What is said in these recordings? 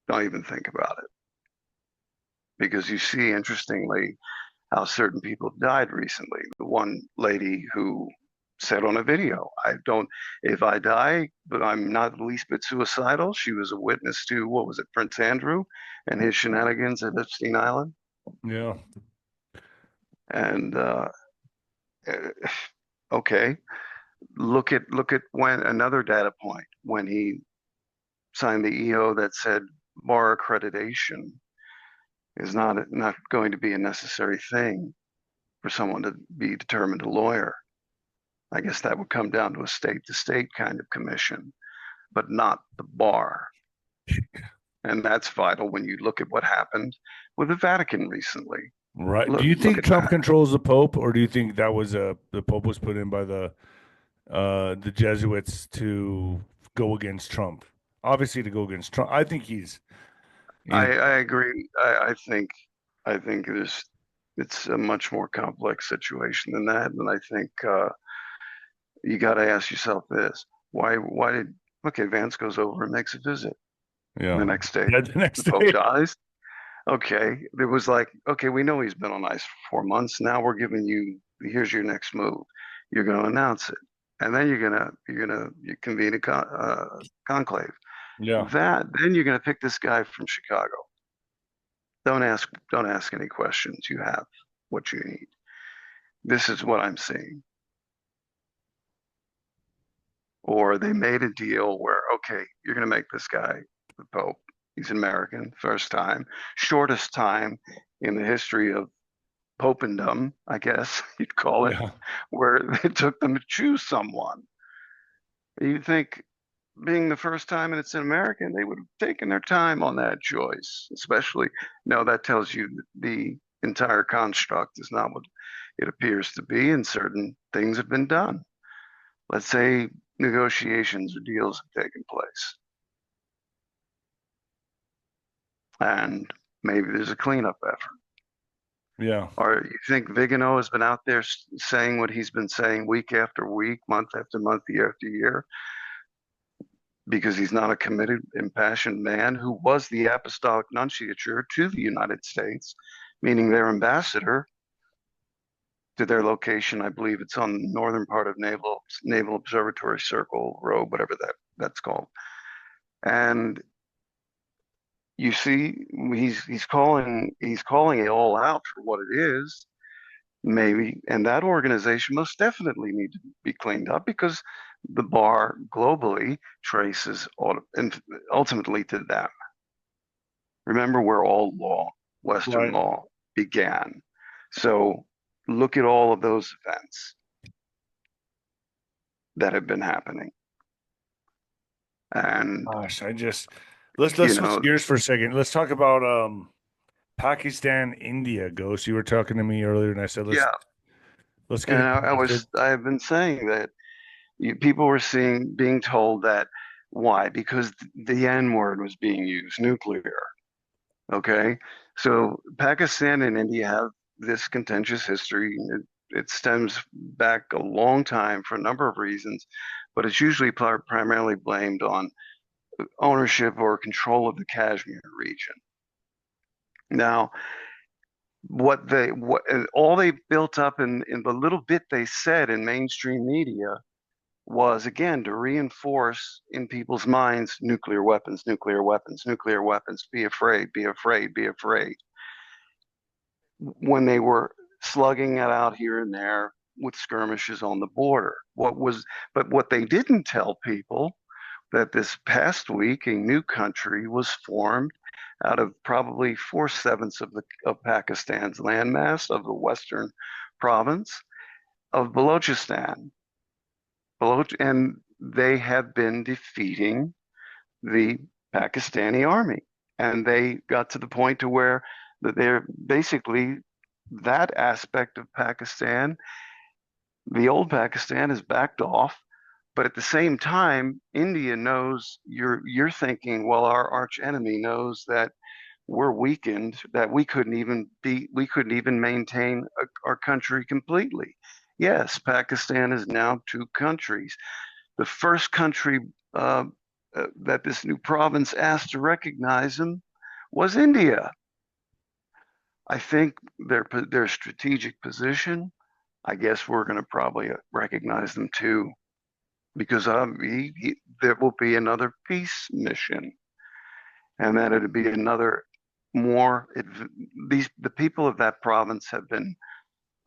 Don't even think about it. Because you see, interestingly, how certain people died recently. The one lady who said on a video, I don't, if I die, but I'm not the least bit suicidal. She was a witness to, what was it, Prince Andrew and his shenanigans at Epstein Island. Yeah. And eh, okay, look at when another data point when he signed the EO that said bar accreditation is not going to be a necessary thing for someone to be determined a lawyer. I guess that would come down to a state to state kind of commission, but not the bar. And that's vital when you look at what happened with the Vatican recently. Right. Do you Look think at Trump that. controls the Pope, or do you think that was the Pope was put in by the Jesuits to go against Trump? Obviously, to go against Trump. I think he's I agree. I think it's a much more complex situation than that. And I think you got to ask yourself this: why did okay? Vance goes over and makes a visit. The yeah. next day, Yeah, the the next Pope day. dies. Okay, it was like, okay, we know he's been on ice for 4 months. Now we're giving you, here's your next move. You're going to announce it, and then you convene a conclave. Yeah. That then you're going to pick this guy from Chicago. Don't ask any questions. You have what you need. This is what I'm seeing. Or they made a deal where, okay, you're going to make this guy the Pope. He's an American, first time, shortest time in the history of popendom, I guess you'd call it, Yeah. where it took them to choose someone. You'd think being the first time and it's an American, they would have taken their time on that choice, especially. No, that tells you that the entire construct is not what it appears to be, and certain things have been done. Let's say negotiations or deals have taken place, and maybe there's a cleanup effort. Yeah. Or you think Vigano has been out there saying what he's been saying week after week, month after month, year after year, because he's not a committed, impassioned man who was the apostolic nunciature to the United States, meaning their ambassador to their location. I believe it's on the northern part of Naval Observatory Circle Road, whatever that's called. And you see, he's calling it all out for what it is, maybe, and that organization most definitely need to be cleaned up because the bar globally traces ultimately to them. Remember where all law, Western Right. law, began. So look at all of those events that have been happening. And, Gosh, let's you switch know, gears for a second. Let's talk about Pakistan, India, Ghost. You were talking to me earlier, and I said yeah. let's get And into this. I've been saying that people were being told that why? Because the N word was being used, nuclear. Okay. So Pakistan and India have this contentious history. It stems back a long time for a number of reasons, but it's usually primarily blamed on ownership or control of the Kashmir region. Now, what all they built up in the little bit they said in mainstream media was again to reinforce in people's minds nuclear weapons, nuclear weapons, nuclear weapons, be afraid, be afraid, be afraid. When they were slugging it out here and there with skirmishes on the border. But what they didn't tell people that this past week a new country was formed out of probably 4/7 of Pakistan's landmass of the western province of Balochistan. And they have been defeating the Pakistani army. And they got to the point to where that they're basically that aspect of Pakistan, the old Pakistan has backed off. But at the same time, India knows you're thinking, well, our arch enemy knows that we're weakened, that we couldn't even maintain our country completely. Yes, Pakistan is now two countries. The first country that this new province asked to recognize him was India. I think their strategic position, I guess we're going to probably recognize them too, because there will be another peace mission, and that it'll be another more. The people of that province have been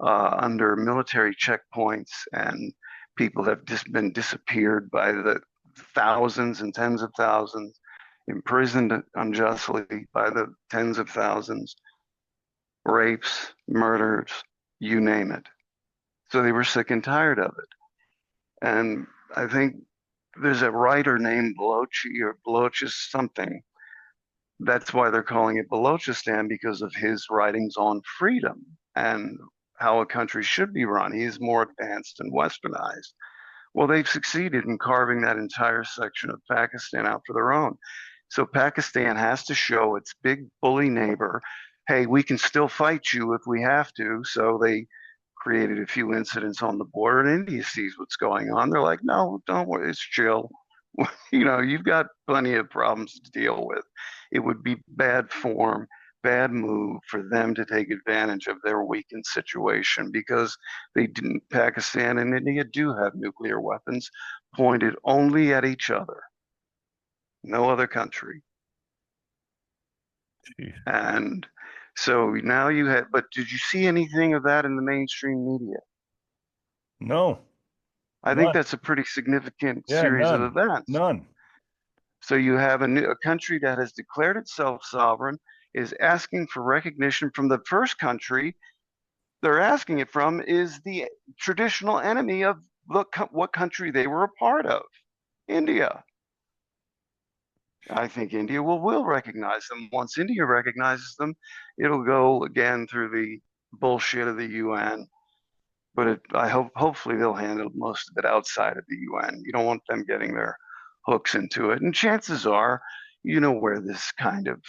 under military checkpoints, and people have just been disappeared by the thousands and tens of thousands, imprisoned unjustly by the tens of thousands, rapes, murders, you name it. So they were sick and tired of it. And I think there's a writer named Balochi or Balochis something. That's why they're calling it Balochistan, because of his writings on freedom and how a country should be run. He's more advanced and westernized. Well, they've succeeded in carving that entire section of Pakistan out for their own. So Pakistan has to show its big bully neighbor, hey, we can still fight you if we have to. So they created a few incidents on the border, and India sees what's going on. They're like, no, don't worry, it's chill. You've got plenty of problems to deal with. It would be bad form, bad move for them to take advantage of their weakened situation, because they didn't. Pakistan and India do have nuclear weapons pointed only at each other, no other country. Jeez. And so now you have, but did you see anything of that in the mainstream media? No, I think none. that's a pretty significant Yeah, series of none. events. None. So you have a country that has declared itself sovereign, is asking for recognition from the first country they're asking it from is the traditional enemy of what country they were a part of, India. I think India will recognize them. Once India recognizes them, it'll go again through the bullshit of the UN. But hopefully they'll handle most of it outside of the UN. You don't want them getting their hooks into it. And chances are, you know where this kind of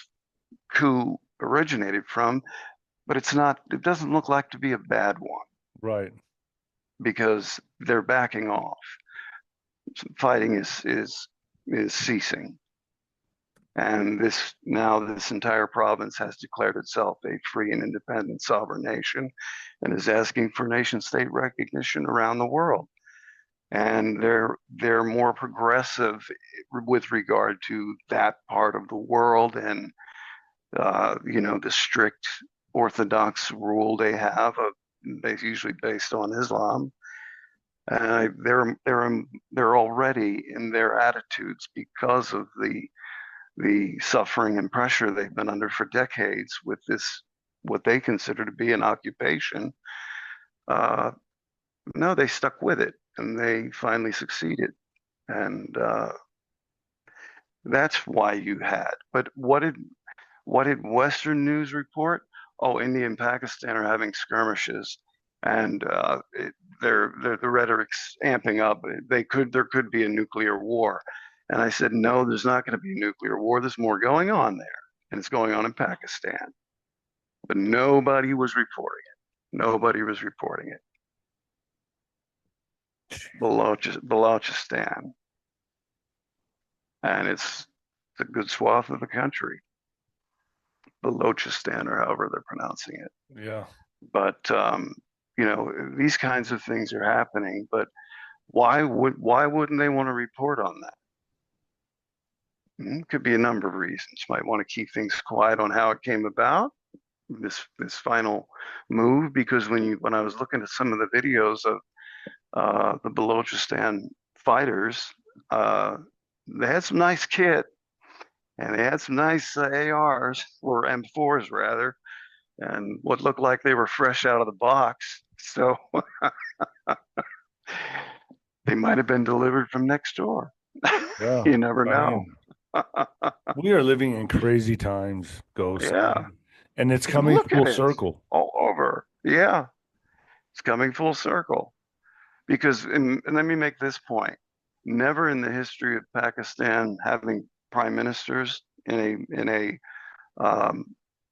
coup originated from, but it doesn't look like to be a bad one, Right. because they're backing off. Fighting is ceasing. And this entire province has declared itself a free and independent sovereign nation, and is asking for nation state recognition around the world. And they're more progressive with regard to that part of the world, and the strict orthodox rule they have of, they usually based on Islam. They're already in their attitudes, because of the suffering and pressure they've been under for decades with this, what they consider to be an occupation. Uh, no, they stuck with it, and they finally succeeded. And that's why you had. But what did Western news report? Oh, India and Pakistan are having skirmishes, and the rhetoric's amping up. There could be a nuclear war, and I said, no, there's not going to be a nuclear war. There's more going on there, and it's going on in Pakistan. But nobody was reporting it. Nobody was reporting it. Balochistan, and it's a good swath of the country. Balochistan, or however they're pronouncing it. Yeah. But these kinds of things are happening. But why wouldn't they want to report on that? Could be a number of reasons. Might want to keep things quiet on how it came about, this final move, because when I was looking at some of the videos of the Balochistan fighters, they had some nice kit, and they had some nice ARs, or M4s rather, and what looked like they were fresh out of the box. So they might have been delivered from next door. Yeah. You never I know. mean, we are living in crazy times, Ghost, Yeah, and it's coming look full at it circle. all over. Yeah, it's coming full circle. Because, and let me make this point: never in the history of Pakistan having prime ministers in a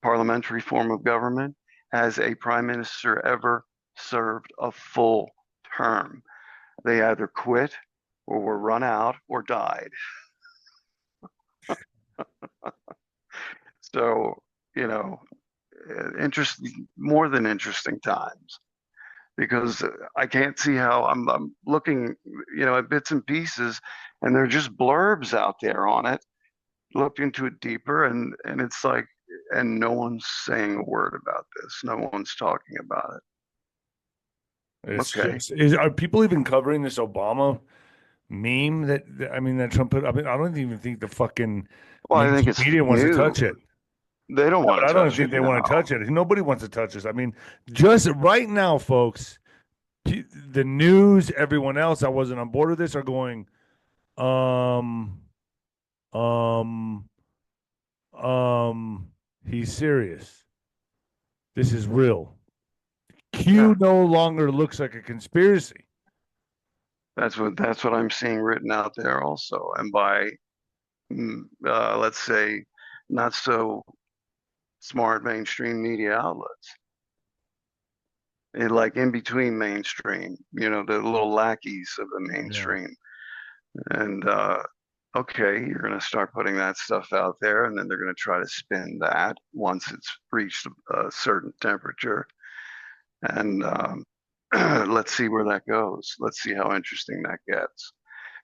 parliamentary form of government has a prime minister ever served a full term. They either quit, or were run out, or died. So, you know, interesting, more than interesting times because I can't see how I'm looking, at bits and pieces, and they're just blurbs out there on it. Looked into it deeper, and it's like, and no one's saying a word about this. No one's talking about it. It's Okay. just are people even covering this Obama meme I mean that Trump put? I mean, I don't even think the fucking Well, I think mainstream it's media wants to new. touch it. They don't Yeah, want but I to don't touch it. think they want to No. touch it. Nobody wants to touch this. I mean, just right now, folks, the news, everyone else, I wasn't on board with this, are going, um, um, he's serious. This is real. Yeah. Q no longer looks like a conspiracy. That's what I'm seeing written out there also. And by let's say not so smart mainstream media outlets. Like in between mainstream, the little lackeys of the Yeah. mainstream. And okay, you're going to start putting that stuff out there, and then they're going to try to spin that once it's reached a certain temperature. And let's see where that goes. Let's see how interesting that gets,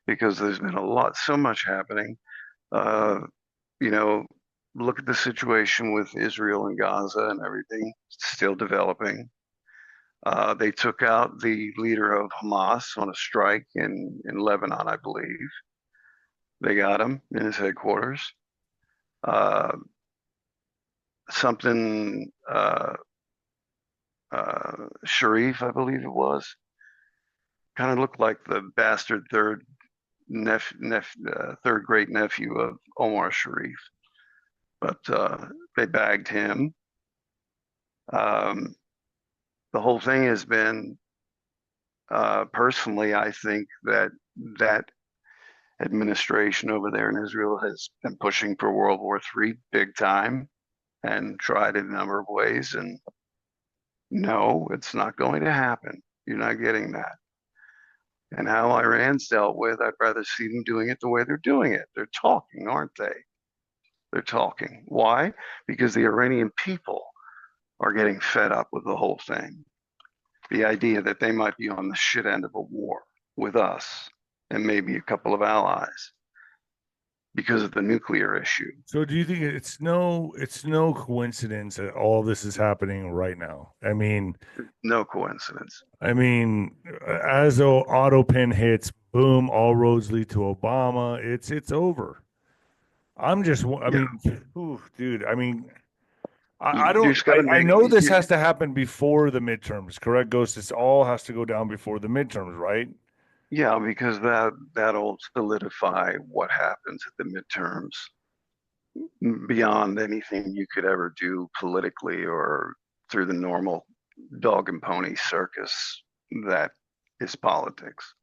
because there's been so much happening. Uh, you know, Look at the situation with Israel and Gaza and everything still developing. They took out the leader of Hamas on a strike in Lebanon, I believe. They got him in his headquarters. Uh, something Sharif, I believe it was, kind of looked like the bastard third great nephew of Omar Sharif, but they bagged him. Um, the whole thing has been, personally, I think that administration over there in Israel has been pushing for World War III big time and tried it a number of ways. And no, it's not going to happen. You're not getting that. And how Iran's dealt with, I'd rather see them doing it the way they're doing it. They're talking, aren't they? They're talking. Why? Because the Iranian people are getting fed up with the whole thing. The idea that they might be on the shit end of a war with us and maybe a couple of allies because of the nuclear issue. So do you think it's no coincidence that all this is happening right now? No coincidence. As the auto pin hits, boom, all roads lead to Obama. It's over. I Yeah, mean, ooh, dude. I you don't. just got to I make know this has to happen before the midterms, correct? Ghost. This all has to go down before the midterms, right? yeah, because that'll solidify what happens at the midterms beyond anything you could ever do politically or through the normal dog and pony circus that is politics.